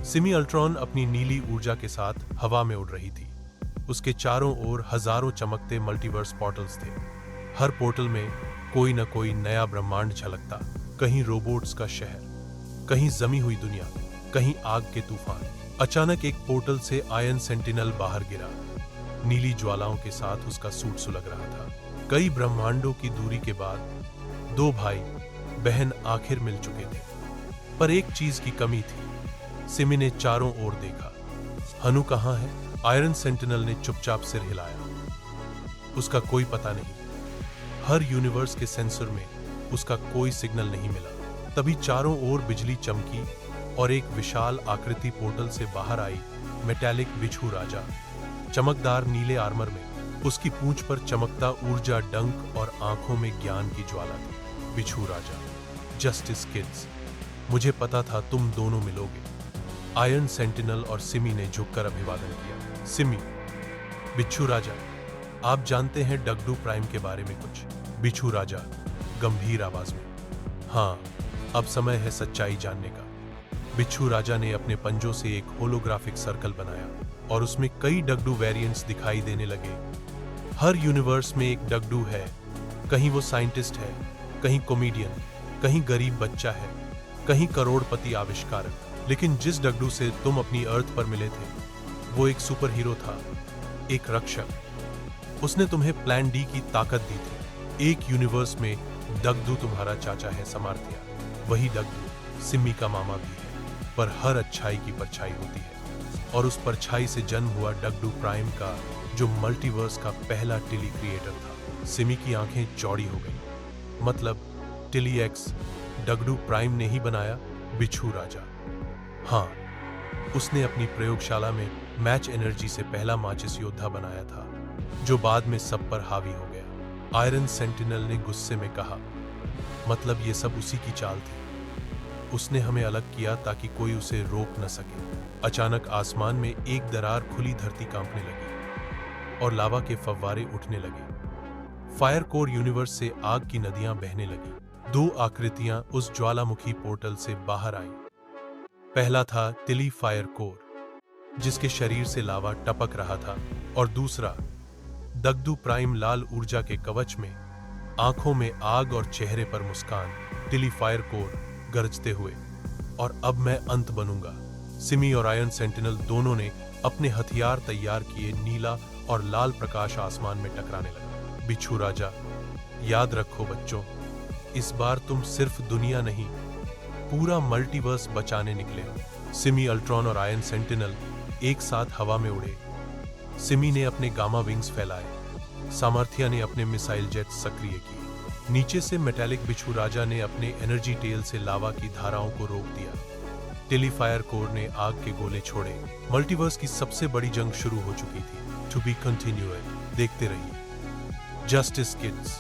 Simi Ultron अपनी नीली ऊर्जा के साथ हवा में उड़ रही थी। उसके चारों ओर हजारों चमकते मल्टीवर्स पोर्टल्स थे। हर पोर्टल में कोई न कोई नया ब्रह्मांड झलकता। कहीं रोबोट्स का शहर, कहीं जमी हुई दुनिया, कहीं आग के तूफान। अचानक एक पोर्टल से आयरन सेंटिनल बाहर गिरा। नीली ज्वालाओं के साथ उसका सूट सुलग रहा था। कई ब्रह्मांडों की दूरी के बाद दो भाई बहन आखिर मिल चुके थे, पर एक चीज की कमी थी। सिमी ने चारों ओर देखा। हनु कहाँ है? आयरन सेंटिनल ने चुपचाप सिर हिलाया। उसका कोई पता नहीं। हर यूनिवर्स के सेंसर में उसका कोई सिग्नल नहीं मिला। तभी चारों ओर बिजली चमकी और एक विशाल आकृति पोर्टल से बाहर आई। मेटालिक बिच्छू राजा, चमकदार नीले आर्मर में। उसकी पूंछ पर चमकता ऊर्जा डंक और आंखों में ज्ञान की ज्वाला थी। बिच्छू राजा, जस्टिस किड्स, मुझे पता था तुम दोनों मिलोगे। आयरन सेंटिनल और सिमी ने झुककर अभिवादन किया। सिमी, बिच्छू राजा, आप जानते हैं डगडू प्राइम के बारे में कुछ? बिच्छू राजा गंभीर आवाज में, हाँ, अब समय है सच्चाई जानने का। बिच्छू राजा ने अपने पंजों से एक होलोग्राफिक सर्कल बनाया और उसमें कई डगडू वेरिएंट्स दिखाई देने लगे। हर यूनिवर्स में एक डगडू है। कहीं वो साइंटिस्ट है, कहीं कॉमेडियन, कहीं गरीब बच्चा है, कहीं करोड़पति आविष्कारक। लेकिन जिस डगडू से तुम अपनी अर्थ पर मिले थे, वो एक सुपर हीरो था, एक रक्षक। उसने तुम्हें प्लान डी की ताकत दी थी। एक यूनिवर्स में डगडू तुम्हारा चाचा है, समार्थिया। वही डगडू सिमी का मामा भी है। पर हर अच्छाई की परछाई होती है, और उस परछाई से जन्म हुआ डगडू प्राइम का, जो मल्टीवर्स का पहला टिली क्रिएटर था। सिमी की आंखें चौड़ी हो गई। मतलब टिली एक्स डगडू प्राइम ने ही बनाया? बिच्छू राजा, हाँ, उसने अपनी प्रयोगशाला में मैच एनर्जी से पहला माचिस योद्धा बनाया था, जो बाद में सब पर हावी हो गया। आयरन सेंटिनल ने गुस्से में कहा, मतलब ये सब उसी की चाल थी। उसने हमें अलग किया ताकि कोई उसे रोक न सके। अचानक आसमान में एक दरार खुली, धरती कांपने लगी और लावा के फव्वारे उठने लगे। फायर कोर यूनिवर्स से आग की नदियां बहने लगी। दो आकृतियां उस ज्वालामुखी पोर्टल से बाहर आईं। पहला था टिली फायर कोर, जिसके शरीर से लावा टपक रहा था, और दूसरा डगडू प्राइम, लाल ऊर्जा के कवच में, आंखों में आग और चेहरे पर मुस्कान। टिली फायर कोर गरजते हुए, और अब मैं अंत बनूंगा। सिमी और आयरन सेंटिनल दोनों ने अपने हथियार तैयार किए। नीला और लाल प्रकाश आसमान में टकराने लगा। बिच्छू राजा, याद रखो बच्चों, इस बार तुम सिर्फ दुनिया नहीं, पूरा मल्टीवर्स बचाने निकले हो। सिमी अल्ट्रॉन और आयरन सेंटिनल एक साथ हवा में उड़े। सिमी ने अपने गामा विंग्स फैलाए। सामर्थ्या ने अपने मिसाइल जेट सक्रिय किए। नीचे से मेटालिक बिच्छू राजा ने अपने एनर्जी टेल से लावा की धाराओं को रोक दिया। टिली फायर कोर ने आग के गोले छोड़े। मल्टीवर्स की सबसे बड़ी जंग शुरू हो चुकी थी। To be continued. देखते रहिए जस्टिस किड्स।